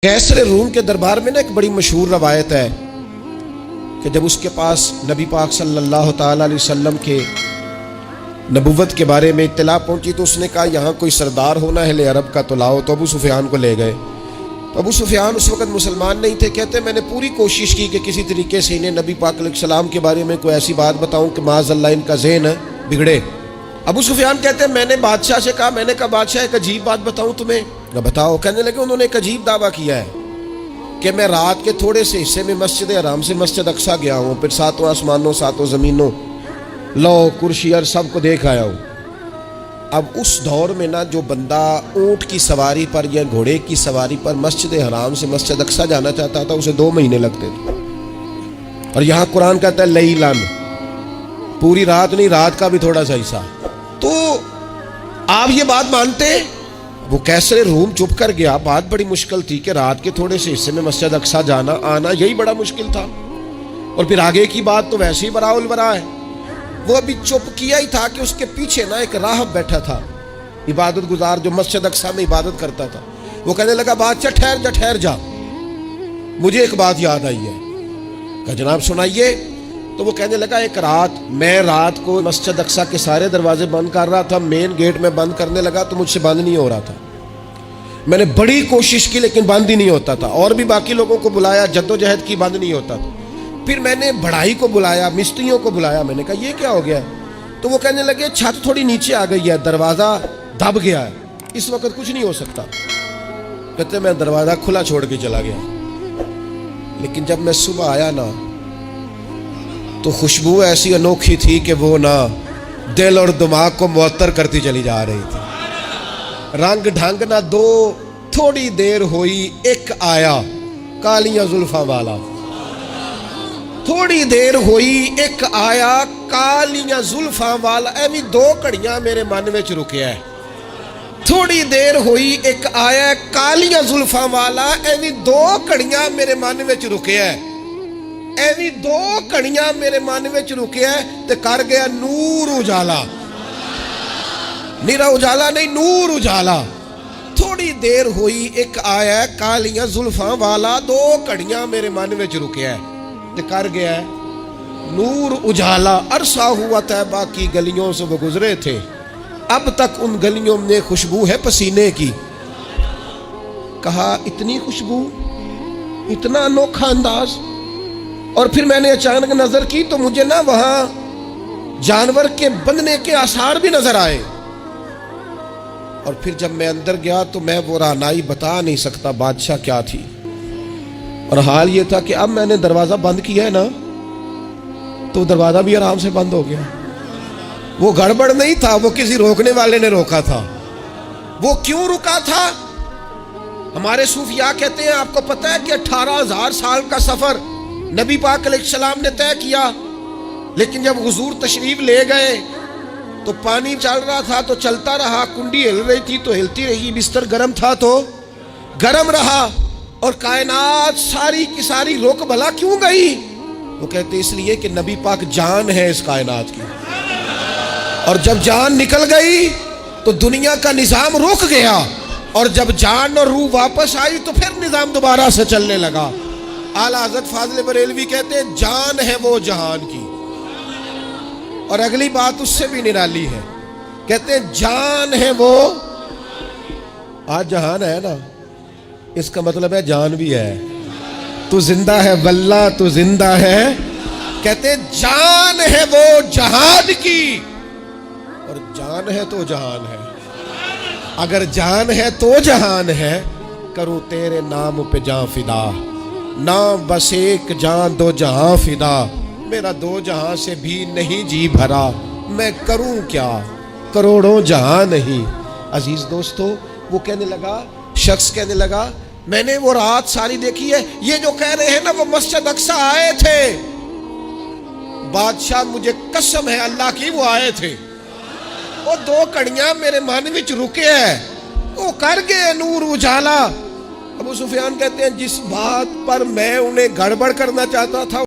कैसर room के दरबार में ना एक बड़ी मशहूर रवायत है कि जब उसके पास नबी पाक सल्लल्लाहु ताला अलैहि वसल्लम के नबुव्वत के बारे में इत्तला पहुंची तो उसने कहा यहाँ कोई सरदार होना है ले अरब का तो लाओ। तो अबू सुफियान को ले गए। तो अबू सुफियान उस वक़्त मुसलमान नहीं थे। कहते मैंने पूरी कोशिश की कि किसी तरीके से इन्हें नबी पाक अलैहिस्सलाम के बारे में कोई ऐसी बात बताऊँ कि माज़अल्लाह इनका ज़हन बिगड़े। अबू सुफियान कहते हैं मैंने बादशाह से कहा, मैंने कहा बादशाह एक अजीब बात बताऊँ तुम्हें। बताओ। कहने लगे उन्होंने एक अजीब दावा किया है कि मैं रात के थोड़े से हिस्से में मस्जिद हराम से मस्जिद अक्सा गया हूँ, फिर सातों आसमानों सातों ज़मीनों लो कुर्सी और सबको देख आया हूँ। अब उस दौर में ना जो बंदा ऊँट की सवारी पर या घोड़े की सवारी पर मस्जिद हराम से मस्जिद अक्सा जाना चाहता था उसे 2 महीने लगते थे। और यहाँ कुरान कहता है लैलन, पूरी रात नहीं, रात का भी थोड़ा सा हिस्सा। तो आप ये बात मानते? वो कैसर रूम चुप कर गया। बात बड़ी मुश्किल थी कि रात के थोड़े से हिस्से में मस्जिद अक्सा जाना आना यही बड़ा मुश्किल था। और फिर आगे की बात तो वैसे ही बराउल बरा है। वो अभी चुप किया ही था कि उसके पीछे ना एक राहब बैठा था, इबादत गुजार, जो मस्जिद अक्सा में इबादत करता था। वो कहने लगा बादशाह ठहर जा, मुझे एक बात याद आई है। कहा जनाब सुनाइए। तो वो कहने लगा एक रात मैं रात को मस्जिद अक्सा के सारे दरवाजे बंद कर रहा था, मेन गेट में बंद करने लगा तो मुझसे बंद नहीं हो रहा था। मैंने बड़ी कोशिश की लेकिन बंद ही नहीं होता था। और भी बाकी लोगों को बुलाया, जद्दोजहद की, बंद नहीं होता था। फिर मैंने बढ़ाई को बुलाया, मिस्त्रियों को बुलाया। मैंने कहा ये क्या हो गया? तो वो कहने लगे छत थोड़ी नीचे आ गई है, दरवाज़ा दब गया है, इस वक्त कुछ नहीं हो सकता। कहते मैं दरवाज़ा खुला छोड़ के चला गया। लेकिन जब मैं सुबह आया ना तो खुशबू ऐसी अनोखी थी कि वो ना दिल और दिमाग को मुअत्तर करती चली जा रही थी। रंग ढंग ना दो, थोड़ी देर हुई एक आया कालियां जुल्फा वाला। थोड़ी देर हुई एक आया कालियां जुल्फा वाला। एवी 2 घड़ियां मेरे मन में रुकिया है। थोड़ी देर हुई एक आया कालियां जुल्फा वाला। एवी 2 घड़ियां मेरे मन में रुकिया है। एवी 2 घड़ियां मेरे मन में रुकिया ते कर गया नूर उजाला। निरा उजाला नहीं, नूर उजाला। थोड़ी देर हुई एक आया कालियां जुल्फां वाला। 2 घड़ियां मेरे मन में रुकिया ते कर गया नूर उजाला। अरसा हुआ तैबा की गलियों से वो गुजरे थे, अब तक उन गलियों में खुशबू है पसीने की। कहा इतनी खुशबू, इतना अनोखा अंदाज। और फिर मैंने अचानक नजर की तो मुझे ना वहां जानवर के बंधने के आसार भी नजर आए। और फिर जब मैं अंदर गया तो मैं वो रानाई बता नहीं सकता बादशाह क्या थी। और हाल ये था कि अब मैंने दरवाजा बंद किया है ना तो दरवाजा भी आराम से बंद हो गया। वो गड़बड़ नहीं था, वो किसी रोकने वाले ने रोका था। वो क्यों रुका था? हमारे सूफिया कहते हैं आपको पता है कि 18,000 साल का सफर नबी पाक अलैहिस्सलाम ने तय किया। लेकिन जब हुजूर तशरीफ ले गए तो पानी चल रहा था तो चलता रहा, कुंडी हिल रही थी तो हिलती रही, बिस्तर गर्म था तो गर्म रहा। और कायनात सारी की सारी रोक भला क्यों गई? वो कहते इसलिए कि नबी पाक जान है इस कायनात की। और जब जान निकल गई तो दुनिया का निजाम रुक गया। और जब जान और रूह वापस आई तो फिर निजाम दोबारा से चलने लगा। आला हज़रत फाज़िल बरेलवी कहते हैं जान है वो जहान की। और अगली बात उससे भी निराली है, कहते हैं जान है वो। आज जहान है ना, इसका मतलब है जान भी है। तू जिंदा है वल्लाह, तू जिंदा है। कहते हैं जान है वो जहान की। और जान है तो जहान है। अगर जान है तो जहान है, करूं तेरे नाम पे जान फिदा। ना बस एक जान 2 जहां फिदा, मेरा 2 जहां से भी नहीं जी भरा। मैं करूं क्या, करोड़ों जहां नहीं। अजीज दोस्तों, वो कहने लगा, शख्स कहने लगा मैंने वो रात सारी देखी है। ये जो कह रहे हैं ना वो मस्जिद अक्सा आए थे, बादशाह मुझे कसम है अल्लाह की वो आए थे। वो 2 घड़ियां मेरे मन में रुके है, वो कर गए नूर उजाला। अबू सुफियान कहते हैं जिस बात पर मैं उन्हें गड़बड़ करना चाहता था